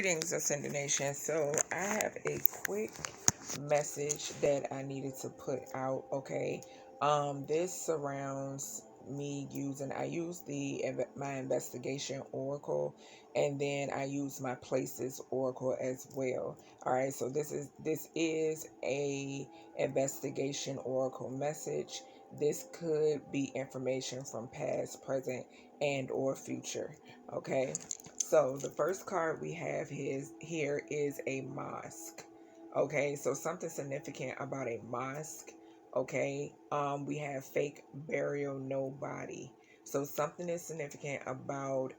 Greetings, Ascended Nation. So I have a quick message that I needed to put out. Okay, this surrounds me using. I use my investigation oracle, and then I use my places oracle as well. All right, so this is a investigation oracle message. This could be information from past, present, and or future. Okay. So the first card we have here is a mosque. Okay, so something significant about a mosque. Okay, we have fake burial, no body. So something is significant about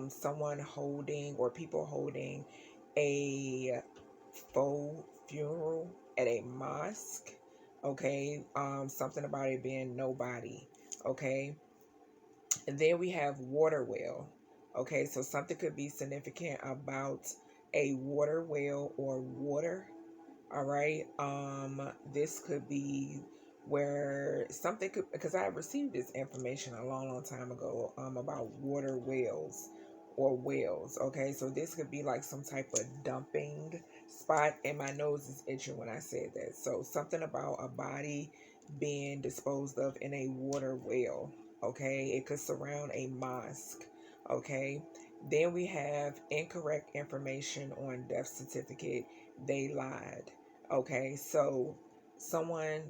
someone holding or people holding a faux funeral at a mosque. Okay, something about it being nobody. Okay, and then we have water well. Okay, so something could be significant about a water well or water. All right. This could be where something could, because I received this information a long time ago about water wells or wells. Okay, so this could be like some type of dumping spot, and my nose is itching when I said that. So something about a body being disposed of in a water well. Okay, it could surround a mosque. Okay, then we have incorrect information on death certificate. They lied. Okay, so someone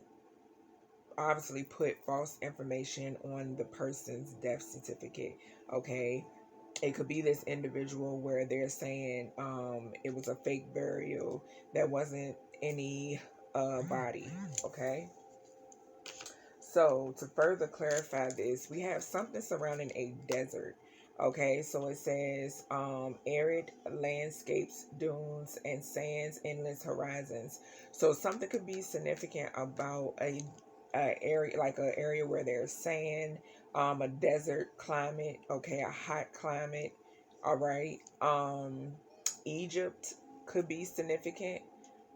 obviously put false information on the person's death certificate. Okay, it could be this individual where they're saying it was a fake burial, that wasn't any body. Okay, so to further clarify this, we have something surrounding a desert. Okay, so it says arid landscapes, dunes, and sands, endless horizons. So something could be significant about a area, like an area where there's sand, a desert climate. Okay, a hot climate. All right. Egypt could be significant.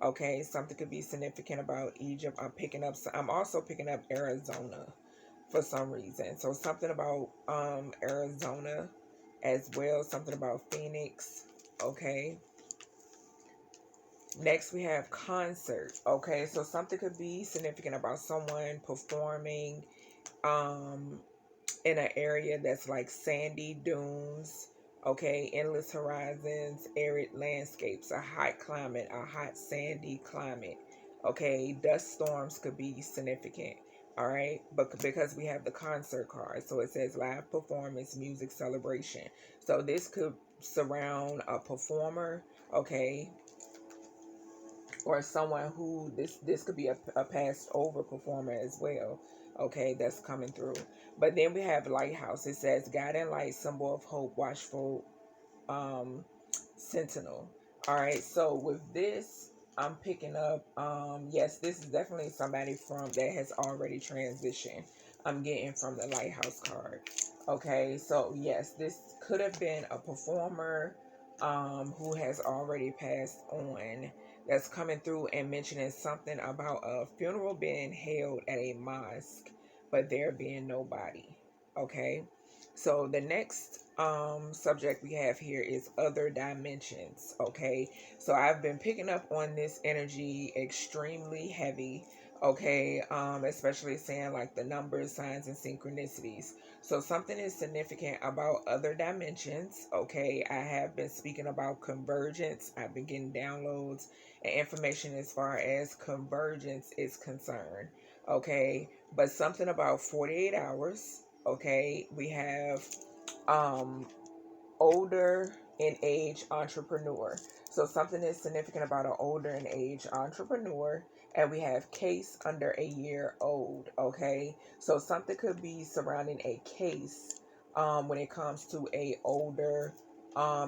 Okay, something could be significant about Egypt. I'm also picking up Arizona for some reason. So something about Arizona as well. Something about Phoenix. Okay. Next we have concert. Okay, so something could be significant about someone performing in an area that's like sandy dunes. Okay, endless horizons, arid landscapes, a hot climate, a hot sandy climate. Okay, dust storms could be significant. All right, but because we have the concert card, so it says live performance, music, celebration. So this could surround a performer. Okay, or someone who this could be a passed over performer as well. Okay, that's coming through. But then we have lighthouse. It says guiding light, symbol of hope, watchful sentinel. All right, so with this I'm picking up yes, this is definitely somebody from that has already transitioned. I'm getting from the lighthouse card. Okay, so yes, this could have been a performer who has already passed on, that's coming through and mentioning something about a funeral being held at a mosque, but there being nobody. Okay, so the next subject we have here is other dimensions. Okay, so I've been picking up on this energy extremely heavy. Okay, especially saying like the numbers, signs, and synchronicities. So something is significant about other dimensions. Okay, I have been speaking about convergence. I've been getting downloads and information as far as convergence is concerned. Okay, but something about 48 hours. Okay, we have older in age entrepreneur. So something is significant about an older in age entrepreneur. And we have case under a year old. Okay, so something could be surrounding a case when it comes to a older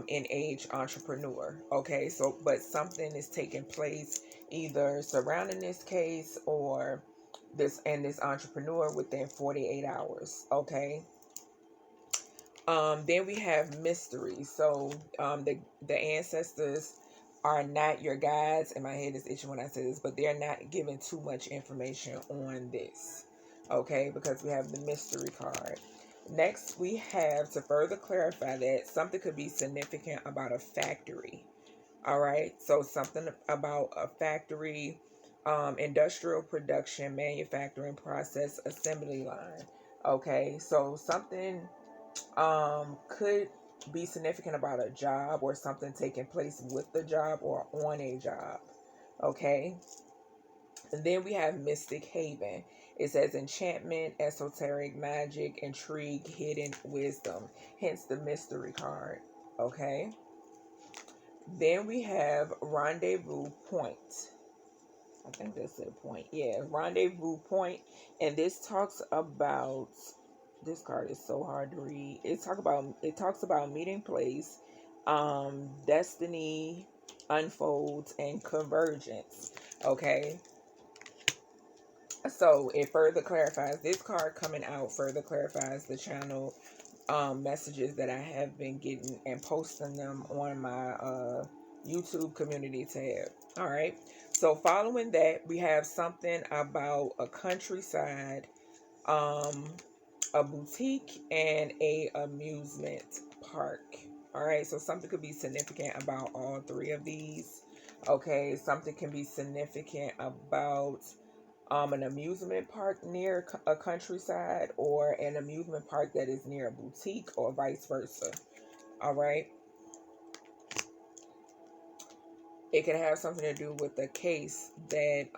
in age entrepreneur. Okay, so but something is taking place either surrounding this case or this entrepreneur within 48 hours. Okay, then we have mystery. So the ancestors are not your guides, and my head is itching when I say this, but they're not giving too much information on this. Okay, because we have the mystery card. Next, we have, to further clarify that, something could be significant about a factory. All right, so something about a factory, industrial production, manufacturing process, assembly line. Okay, so something could be significant about a job or something taking place with the job or on a job. Okay, and then we have Mystic Haven. It says enchantment, esoteric magic, intrigue, hidden wisdom, hence the mystery card. Okay, then we have Rendezvous Point. I think that's the point. Yeah, Rendezvous Point. And this talks about, this card is so hard to read. It talks about meeting place, destiny unfolds, and convergence. Okay. So it further clarifies, this card coming out further clarifies the channel messages that I have been getting and posting them on my YouTube community tab. All right. So following that, we have something about a countryside, um, a boutique, and a amusement park. All right. So something could be significant about all three of these. Okay. Something can be significant about an amusement park near a countryside, or an amusement park that is near a boutique, or vice versa. All right. It could have something to do with a case that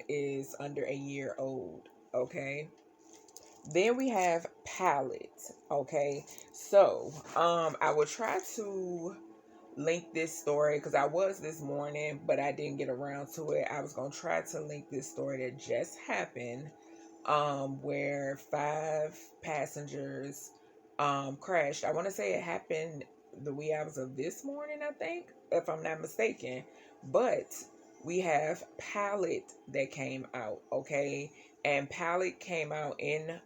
is under a year old. Okay. Then we have palette. Okay. So I will try to link this story, because I was this morning, but I didn't get around to it. I was going to try to link this story that just happened, where 5 passengers crashed. I want to say it happened the wee hours of this morning, I think, if I'm not mistaken. But we have palette that came out. Okay, and palette came out in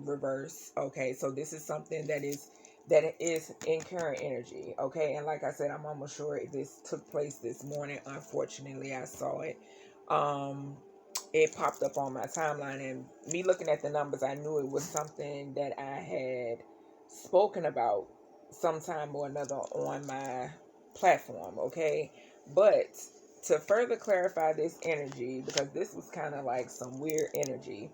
reverse. Okay, so this is something that is in current energy. Okay, and like I said, I'm almost sure this took place this morning. Unfortunately, I saw it. It popped up on my timeline, and me looking at the numbers, I knew it was something that I had spoken about sometime or another on my platform. Okay, but to further clarify this energy, because this was kind of like some weird energy,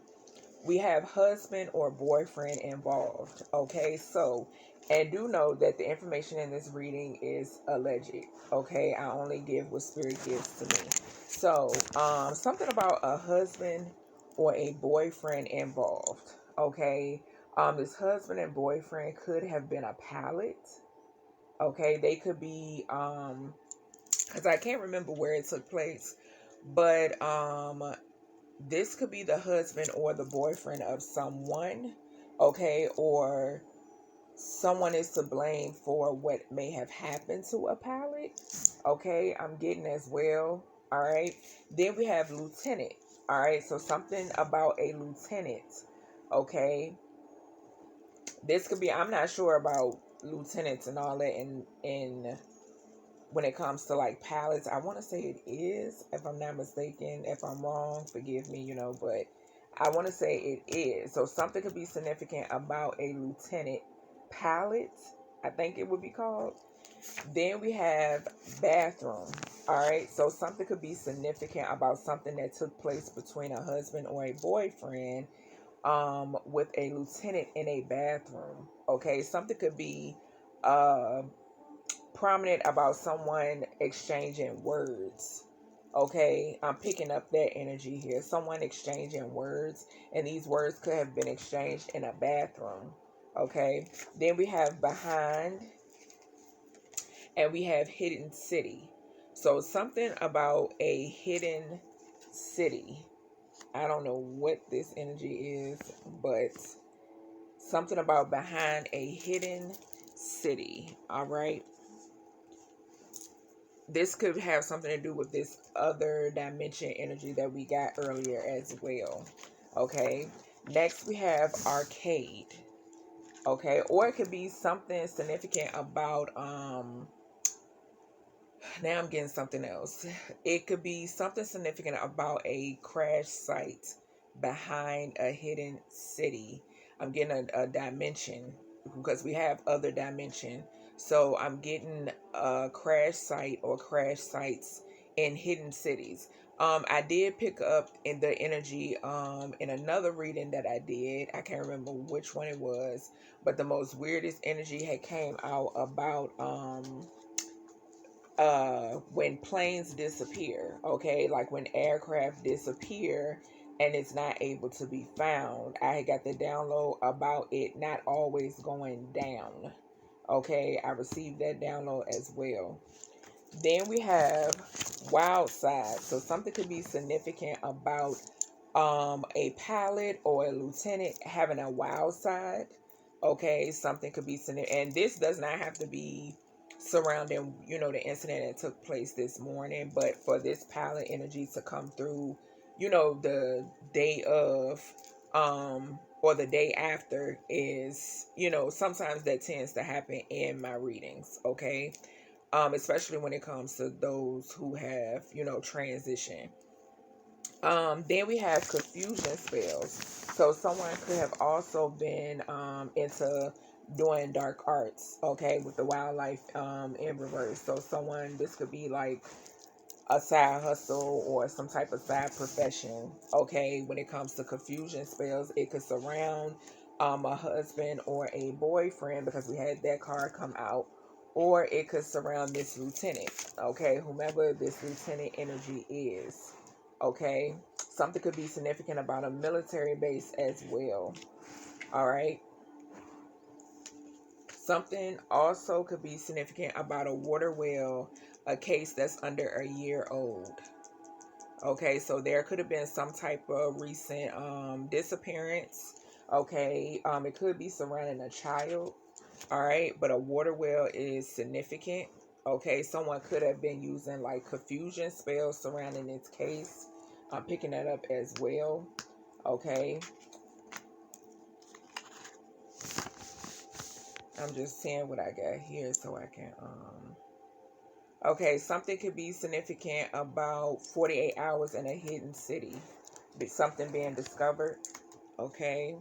we have husband or boyfriend involved. Okay, so, and do know that the information in this reading is alleged. Okay, I only give what spirit gives to me. So something about a husband or a boyfriend involved. Okay, this husband and boyfriend could have been a palette. Okay, they could be because I can't remember where it took place, but this could be the husband or the boyfriend of someone. Okay, or someone is to blame for what may have happened to a pilot. Okay, I'm getting as well. All right, then we have lieutenant. All right, so something about a lieutenant. Okay, this could be, I'm not sure about lieutenants and all that in when it comes to like pilots. I want to say it is, if I'm not mistaken. If I'm wrong, forgive me, but I want to say it is. So something could be significant about a lieutenant pilot, I think it would be called. Then we have bathroom. All right, so something could be significant about something that took place between a husband or a boyfriend, with a lieutenant in a bathroom. Okay, something could be prominent about someone exchanging words. Okay, I'm picking up that energy here. Someone exchanging words, and these words could have been exchanged in a bathroom. Okay, then we have behind, and we have hidden city. So something about a hidden city. I don't know what this energy is, but something about behind a hidden city. All right, this could have something to do with this other dimension energy that we got earlier as well. Okay, next we have arcade. Okay, or it could be something significant about now I'm getting something else. It could be something significant about a crash site behind a hidden city. I'm getting a dimension, because we have other dimension. So I'm getting a crash site or crash sites in hidden cities. I did pick up in the energy in another reading that I did. I can't remember which one it was, but the most weirdest energy had came out about when planes disappear, okay, like when aircraft disappear and it's not able to be found. I got the download about it not always going down. Okay, I received that download as well. Then we have wild side. So something could be significant about a pilot or a lieutenant having a wild side. Okay, something could be significant, and this does not have to be surrounding, the incident that took place this morning, but for this pilot energy to come through, the day of or the day after is, sometimes that tends to happen in my readings. Okay, especially when it comes to those who have, transition. Then we have confusion spells. So someone could have also been into doing dark arts, okay, with the wildlife in reverse. So this could be like a side hustle or some type of side profession, okay. When it comes to confusion spells, it could surround a husband or a boyfriend, because we had that card come out, or it could surround this lieutenant, okay, whomever this lieutenant energy is, okay. Something could be significant about a military base as well. All right. Something also could be significant about a water well, a case that's under a year old. Okay, so there could have been some type of recent disappearance. Okay, it could be surrounding a child. All right, but a water well is significant. Okay, someone could have been using like confusion spells surrounding this case. I'm picking that up as well. Okay, I'm just seeing what I got here so I can okay, something could be significant about 48 hours in a hidden city. Something being discovered. Okay.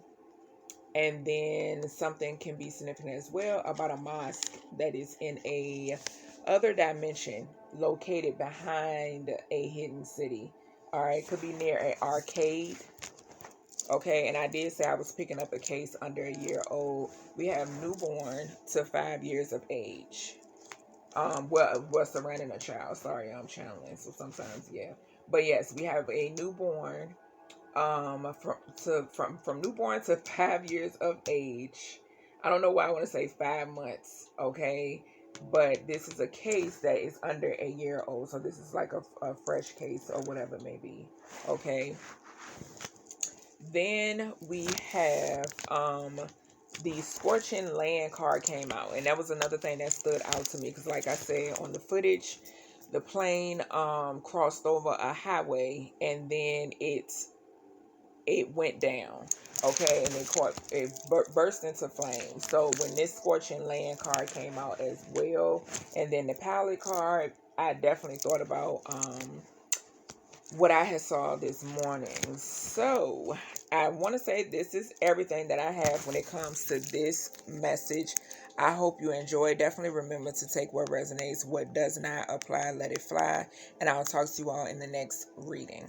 And then something can be significant as well about a mosque that is in a other dimension located behind a hidden city. All right, could be near an arcade. Okay, and I did say I was picking up a case under a year old. We have newborn to 5 years of age. Well, surrounding a child. Sorry, I'm channeling, so sometimes, yeah. But yes, we have a newborn, from newborn to 5 years of age. I don't know why I want to say 5 months, okay? But this is a case that is under a year old, so this is like a fresh case or whatever it may be, okay? Then we have the Scorching Land card came out, and that was another thing that stood out to me, because like I said on the footage, the plane crossed over a highway, and then it went down, okay, and it burst into flames. So when this Scorching Land card came out as well, and then the palette card, I definitely thought about what I had saw this morning. So I want to say this is everything that I have when it comes to this message. I hope you enjoy. Definitely remember to take what resonates, what does not apply, let it fly. And I'll talk to you all in the next reading.